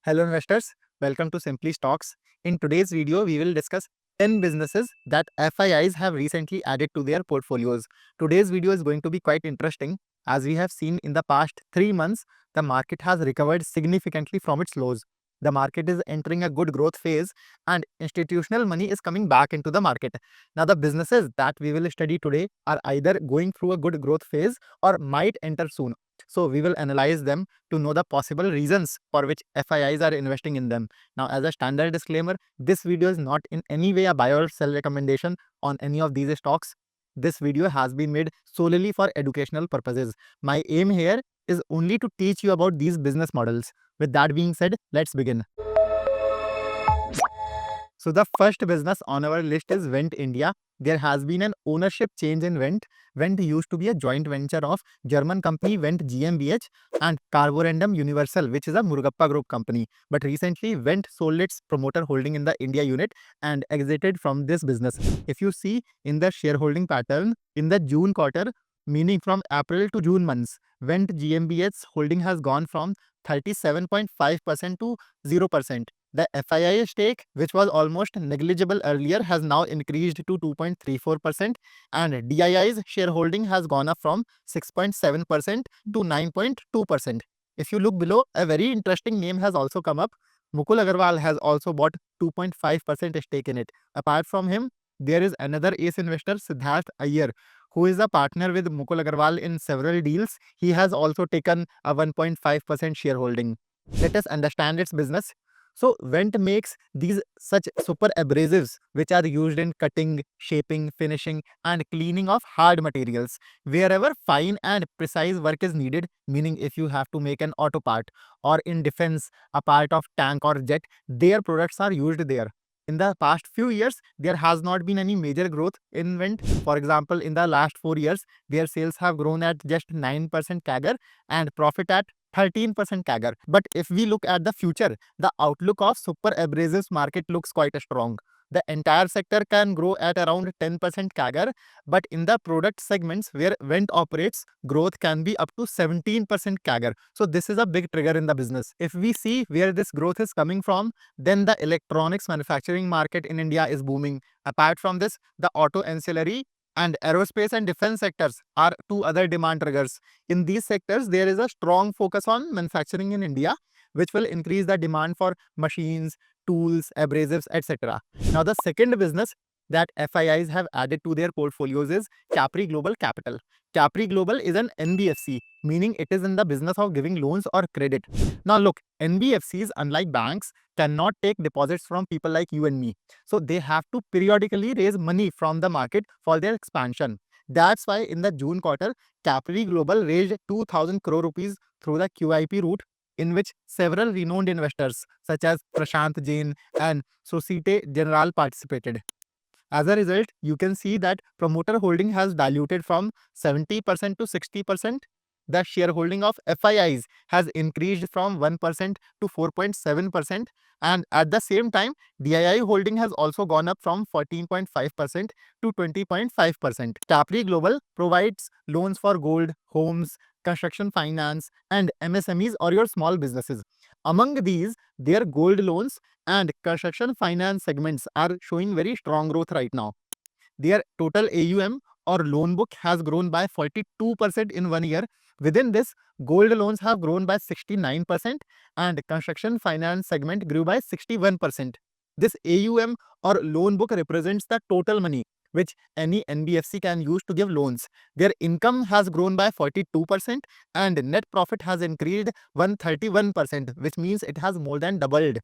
Hello investors, welcome to Simply Stocks. In today's video, we will discuss 10 businesses that FIIs have recently added to their portfolios. Today's video is going to be quite interesting. As we have seen in the past 3 months, the market has recovered significantly from its lows. The market is entering a good growth phase and institutional money is coming back into the market. Now, the businesses that we will study today are either going through a good growth phase or might enter soon. So, we will analyze them to know the possible reasons for which FIIs are investing in them. Now, as a standard disclaimer, this video is not in any way a buy or sell recommendation on any of these stocks. This video has been made solely for educational purposes. My aim here is only to teach you about these business models. With that being said, let's begin. So the first business on our list is Vent India. There has been an ownership change in Vent. Vent used to be a joint venture of German company Vent GmbH and Carborundum Universal, which is a Murugappa Group company. But recently, Vent sold its promoter holding in the India unit and exited from this business. If you see in the shareholding pattern, in the June quarter, meaning from April to June months, Vent GmbH's holding has gone from 37.5% to 0%. The FII stake, which was almost negligible earlier, has now increased to 2.34%, and DII's shareholding has gone up from 6.7% to 9.2%. If you look below, a very interesting name has also come up. Mukul Agarwal has also bought 2.5% stake in it. Apart from him, there is another ace investor, Siddharth Iyer, who is a partner with Mukul Agarwal in several deals. He has also taken a 1.5% shareholding. Let us understand its business. So Vent makes these such super abrasives which are used in cutting, shaping, finishing and cleaning of hard materials. Wherever fine and precise work is needed, meaning if you have to make an auto part or in defense a part of tank or jet, their products are used there. In the past few years, there has not been any major growth in Vent. For example, in the last 4 years, their sales have grown at just 9% CAGR and profit at 13% CAGR. But if we look at the future, the outlook of super abrasives market looks quite strong. The entire sector can grow at around 10% CAGR, but in the product segments where Vent operates, growth can be up to 17% CAGR. So this is a big trigger in the business. If we see where this growth is coming from, then the electronics manufacturing market in India is booming. Apart from this, the auto ancillary and aerospace and defense sectors are two other demand triggers. In these sectors, there is a strong focus on manufacturing in India, which will increase the demand for machines, tools, abrasives, etc. Now, the second business that FIIs have added to their portfolios is Capri Global Capital. Capri Global is an NBFC, meaning it is in the business of giving loans or credit. Now, look, NBFCs, unlike banks, cannot take deposits from people like you and me. So they have to periodically raise money from the market for their expansion. That's why in the June quarter, Capri Global raised 2,000 crore rupees through the QIP route, in which several renowned investors such as Prashant Jain and Societe Generale participated. As a result, you can see that promoter holding has diluted from 70% to 60%. The shareholding of FIIs has increased from 1% to 4.7%, and at the same time, DII holding has also gone up from 14.5% to 20.5%. Capri Global provides loans for gold, homes, construction finance, and MSMEs or your small businesses. Among these, their gold loans and construction finance segments are showing very strong growth right now. Their total AUM or loan book has grown by 42% in 1 year. Within this, gold loans have grown by 69% and construction finance segment grew by 61%. This AUM or loan book represents the total money which any NBFC can use to give loans. Their income has grown by 42% and net profit has increased 131%, which means it has more than doubled.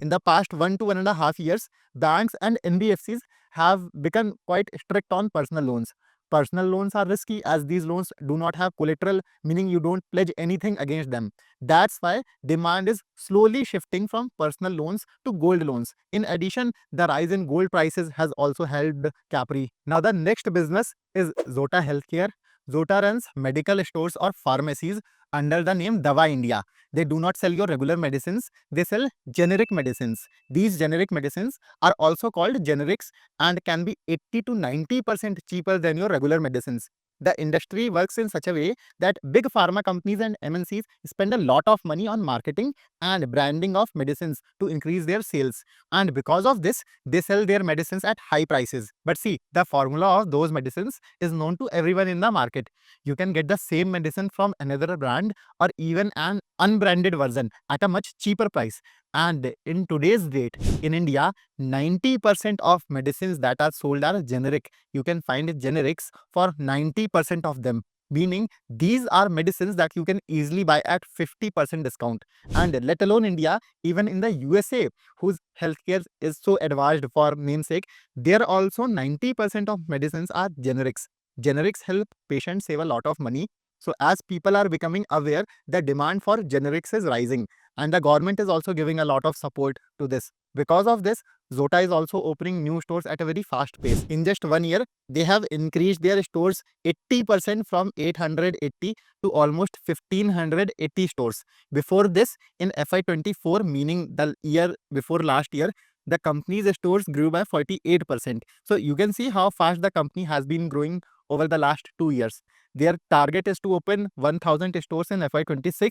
In the past 1 to 1.5 years, banks and NBFCs have become quite strict on personal loans. Personal loans are risky as these loans do not have collateral, meaning you don't pledge anything against them. That's why demand is slowly shifting from personal loans to gold loans. In addition, the rise in gold prices has also helped Capri. Now, the next business is Zota Healthcare. Zota runs medical stores or pharmacies under the name Dawa India. They do not sell your regular medicines, they sell generic medicines. These generic medicines are also called generics and can be 80 to 90% cheaper than your regular medicines. The industry works in such a way that big pharma companies and MNCs spend a lot of money on marketing and branding of medicines to increase their sales. And because of this, they sell their medicines at high prices. But see, the formula of those medicines is known to everyone in the market. You can get the same medicine from another brand or even an unbranded version at a much cheaper price. And in today's date, in India, 90% of medicines that are sold are generic. You can find generics for 90% of them. Meaning, these are medicines that you can easily buy at 50% discount. And let alone India, even in the USA, whose healthcare is so advanced for namesake, there also 90% of medicines are generics. Generics help patients save a lot of money. So as people are becoming aware, the demand for generics is rising, and the government is also giving a lot of support to this. Because of this, Zota is also opening new stores at a very fast pace. In just 1 year, they have increased their stores 80% from 880 to almost 1580 stores. Before this, in FY24, meaning the year before last year, the company's stores grew by 48%. So you can see how fast the company has been growing over the last 2 years. Their target is to open 1000 stores in FY26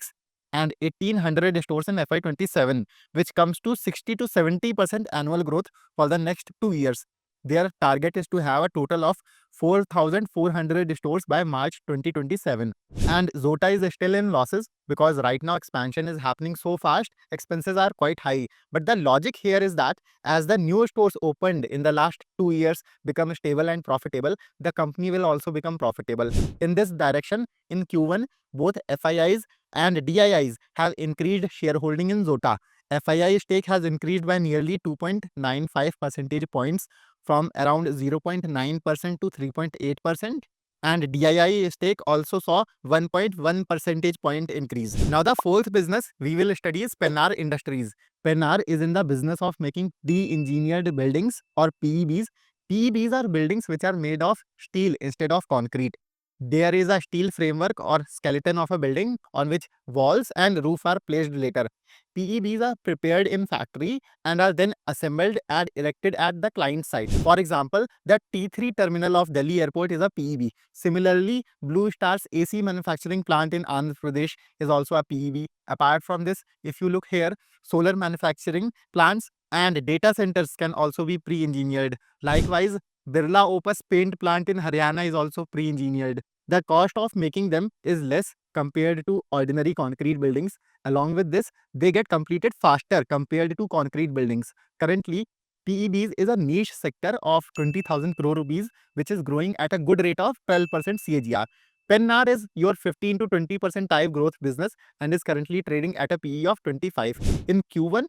and 1800 stores in FY27, which comes to 60 to 70% annual growth for the next 2 years. Their target is to have a total of 4,400 stores by March 2027. And Zota is still in losses because right now expansion is happening so fast, expenses are quite high. But the logic here is that as the new stores opened in the last 2 years become stable and profitable, the company will also become profitable. In this direction, in Q1, both FIIs and DIIs have increased shareholding in Zota. FII stake has increased by nearly 2.95 percentage points from around 0.9% to 3.8%, and DII stake also saw 1.1 percentage point increase. Now the fourth business we will study is Pennar Industries. Pennar is in the business of making pre-engineered buildings or PEBs. PEBs are buildings which are made of steel instead of concrete. There is a steel framework or skeleton of a building on which walls and roof are placed later. PEBs are prepared in factory and are then assembled and erected at the client site. For example, the T3 terminal of Delhi airport is a PEB. Similarly, Blue Star's AC manufacturing plant in Andhra Pradesh is also a PEB. Apart from this, if you look here, solar manufacturing plants and data centers can also be pre-engineered. Likewise, Birla Opus paint plant in Haryana is also pre-engineered. The cost of making them is less compared to ordinary concrete buildings. Along with this, they get completed faster compared to concrete buildings. Currently, PEBs is a niche sector of 20,000 crore rupees, which is growing at a good rate of 12% CAGR. Pennar is your 15 to 20% type growth business and is currently trading at a PE of 25. In Q1,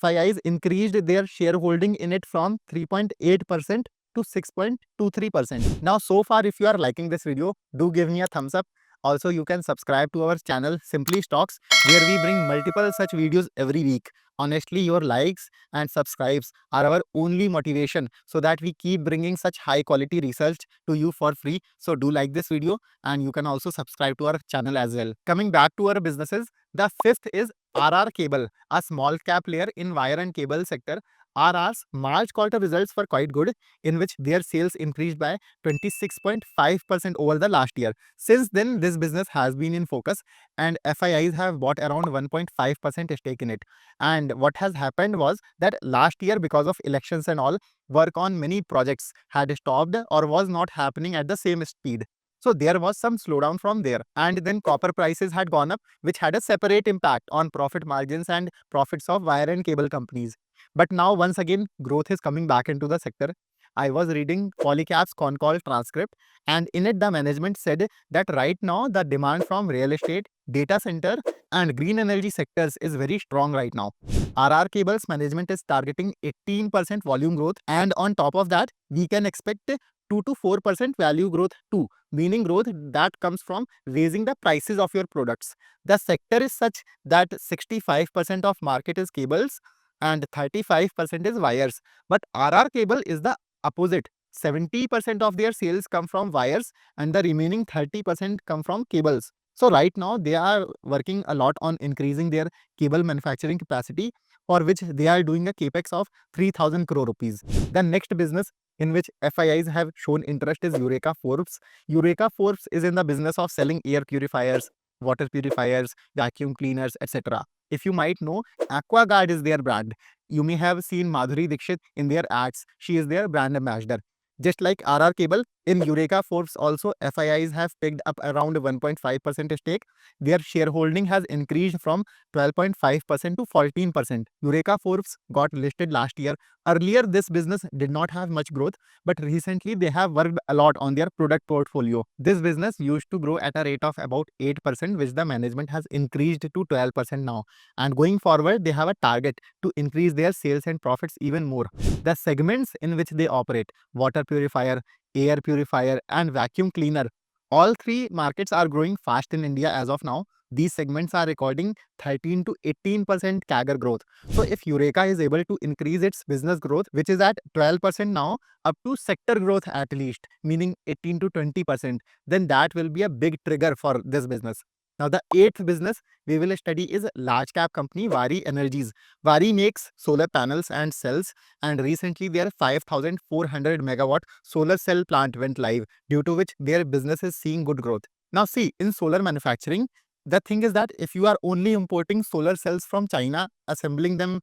FIIs increased their shareholding in it from 3.8% to 6.23%. Now, so far, if you are liking this video, do give me a thumbs up. Also, you can subscribe to our channel Simply Stocks, where we bring multiple such videos every week. Honestly, your likes and subscribes are our only motivation so that we keep bringing such high quality research to you for free. So do like this video and you can also subscribe to our channel as well. Coming back to our businesses, the fifth is RR Cable, a small cap player in wire and cable sector. RR's March quarter results were quite good, in which their sales increased by 26.5% over the last year. Since then, this business has been in focus and FIIs have bought around 1.5% stake in it. And what has happened was that last year, because of elections and all, work on many projects had stopped or was not happening at the same speed. So there was some slowdown from there. And then copper prices had gone up, which had a separate impact on profit margins and profits of wire and cable companies. But now, once again, growth is coming back into the sector. I was reading Polycab's con call transcript, and in it, the management said that right now the demand from real estate, data center, and green energy sectors is very strong right now. RR Cables management is targeting 18% volume growth, and on top of that, we can expect 2 to 4% value growth too, meaning growth that comes from raising the prices of your products. The sector is such that 65% of market is cables and 35% is wires. But RR Cable is the opposite. 70% of their sales come from wires and the remaining 30% come from cables. So right now they are working a lot on increasing their cable manufacturing capacity. for which they are doing a capex of 3,000 crore rupees. The next business in which FIIs have shown interest is Eureka Forbes. Eureka Forbes is in the business of selling air purifiers, water purifiers, vacuum cleaners, etc. If you might know, AquaGuard is their brand. You may have seen Madhuri Dixit in their ads. She is their brand ambassador. Just like RR Cable, in Eureka Forbes also FIIs have picked up around 1.5% stake. Their shareholding has increased from 12.5% to 14%. Eureka Forbes got listed last year. Earlier, this business did not have much growth, but recently they have worked a lot on their product portfolio. This business used to grow at a rate of about 8%, which the management has increased to 12% now. And going forward, they have a target to increase their sales and profits even more. The segments in which they operate, water purifier, air purifier, and vacuum cleaner, all three markets are growing fast in India as of now. These segments are recording 13 to 18% CAGR growth. So if Eureka is able to increase its business growth, which is at 12% now, up to sector growth at least, meaning 18 to 20%, then that will be a big trigger for this business. Now, the eighth business we will study is large cap company Vari Energies. Vari makes solar panels and cells, and recently their 5,400 megawatt solar cell plant went live, due to which their business is seeing good growth. Now, see, in solar manufacturing, the thing is that if you are only importing solar cells from China, assembling them,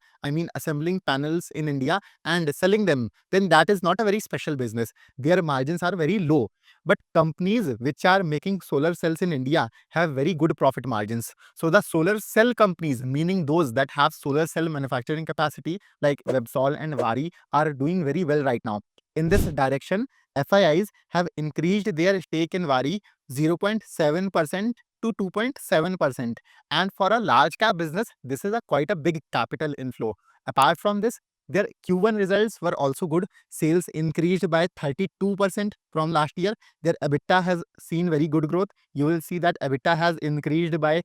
assembling panels in India and selling them, then that is not a very special business. Their margins are very low. But companies which are making solar cells in India have very good profit margins. So the solar cell companies, meaning those that have solar cell manufacturing capacity like Websol and Vari, are doing very well right now. In this direction, FIIs have increased their stake in Vari 0.7% to 2.7%. And for a large cap business, this is quite a big capital inflow. Apart from this, their Q1 results were also good. Sales increased by 32% from last year. Their EBITDA has seen very good growth. You will see that EBITDA has increased by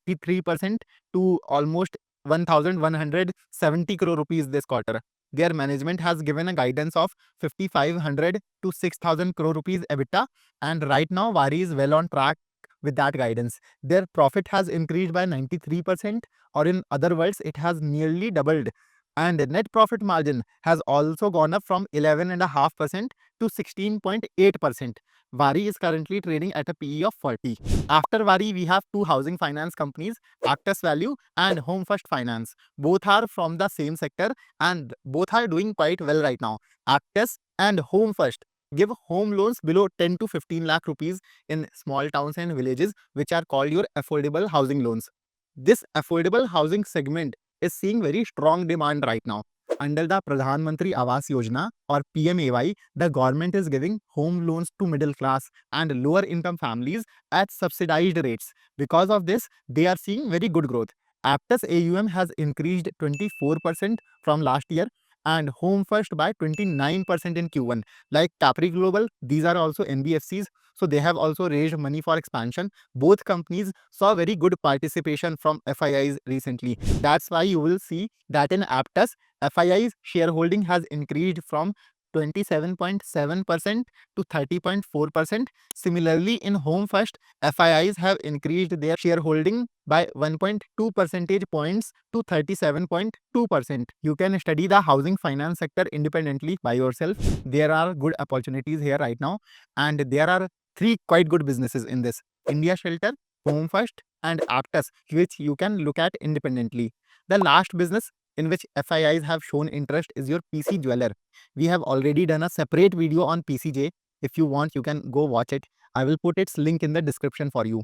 83% to almost 1,170 crore rupees this quarter. Their management has given a guidance of 5,500 to 6,000 crore rupees EBITDA, and right now Vari is well on track with that guidance. Their profit has increased by 93%, or in other words, it has nearly doubled. And net profit margin has also gone up from 11.5% to 16.8%. Vari is currently trading at a PE of 40. After Vari, we have two housing finance companies, Actus Value and Home First Finance. Both are from the same sector and both are doing quite well right now. Actus and Home First give home loans below 10 to 15 lakh rupees in small towns and villages, which are called your affordable housing loans. This affordable housing segment is seeing very strong demand right now. Under the Pradhan Mantri Awas Yojana or PMAY, the government is giving home loans to middle class and lower income families at subsidized rates. Because of this, they are seeing very good growth. Aptus AUM has increased 24% from last year and Home First by 29% in Q1. Like Capri Global, these are also NBFCs, so they have also raised money for expansion. Both companies saw very good participation from FIIs recently. That's why you will see that in Aptus, FII's shareholding has increased from 27.7% to 30.4%. Similarly, in Home First, FIIs have increased their shareholding by 1.2 percentage points to 37.2%. You can study the housing finance sector independently by yourself. There are good opportunities here right now, and there are three quite good businesses in this: India Shelter, Home First, and Aptus, which you can look at independently. The last business in which FIIs have shown interest is your PC Jeweler. We have already done a separate video on PCJ. If you want, you can go watch it. I will put its link in the description for you.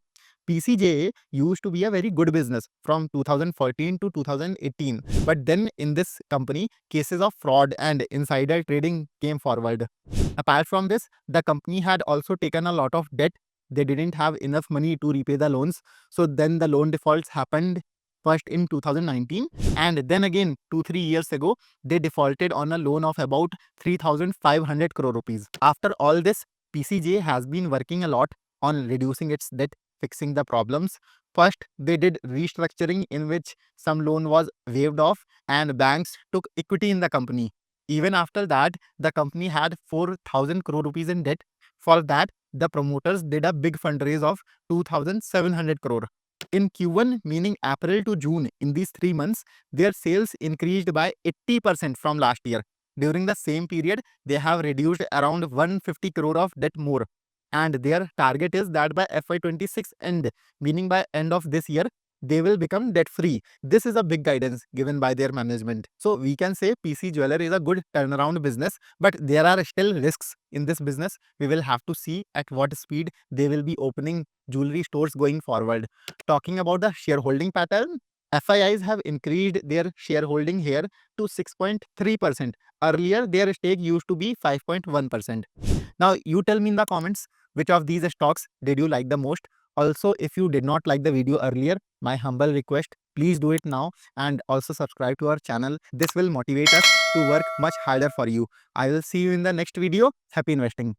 PCJ used to be a very good business from 2014 to 2018. But then in this company, cases of fraud and insider trading came forward. Apart from this, the company had also taken a lot of debt. They didn't have enough money to repay the loans. So then the loan defaults happened first in 2019, and then again 2-3 years ago they defaulted on a loan of about 3,500 crore rupees. After all this, PCJ has been working a lot on reducing its debt, fixing the problems. First, they did restructuring in which some loan was waived off and banks took equity in the company. Even after that, the company had 4,000 crore rupees in debt. For that, the promoters did a big fundraise of 2,700 crore. In Q1, meaning April to June, in these 3 months, their sales increased by 80% from last year. During the same period, they have reduced around 150 crore of debt more. And their target is that by FY26 end, meaning by end of this year, they will become debt free. This is a big guidance given by their management. So we can say PC Jeweler is a good turnaround business, but there are still risks in this business. We will have to see at what speed they will be opening jewelry stores going forward. Talking about the shareholding pattern, FIIs have increased their shareholding here to 6.3%. Earlier, their stake used to be 5.1%. Now, you tell me in the comments which of these stocks did you like the most. Also, if you did not like the video earlier, my humble request, please do it now and also subscribe to our channel. This will motivate us to work much harder for you. I will see you in the next video. Happy investing.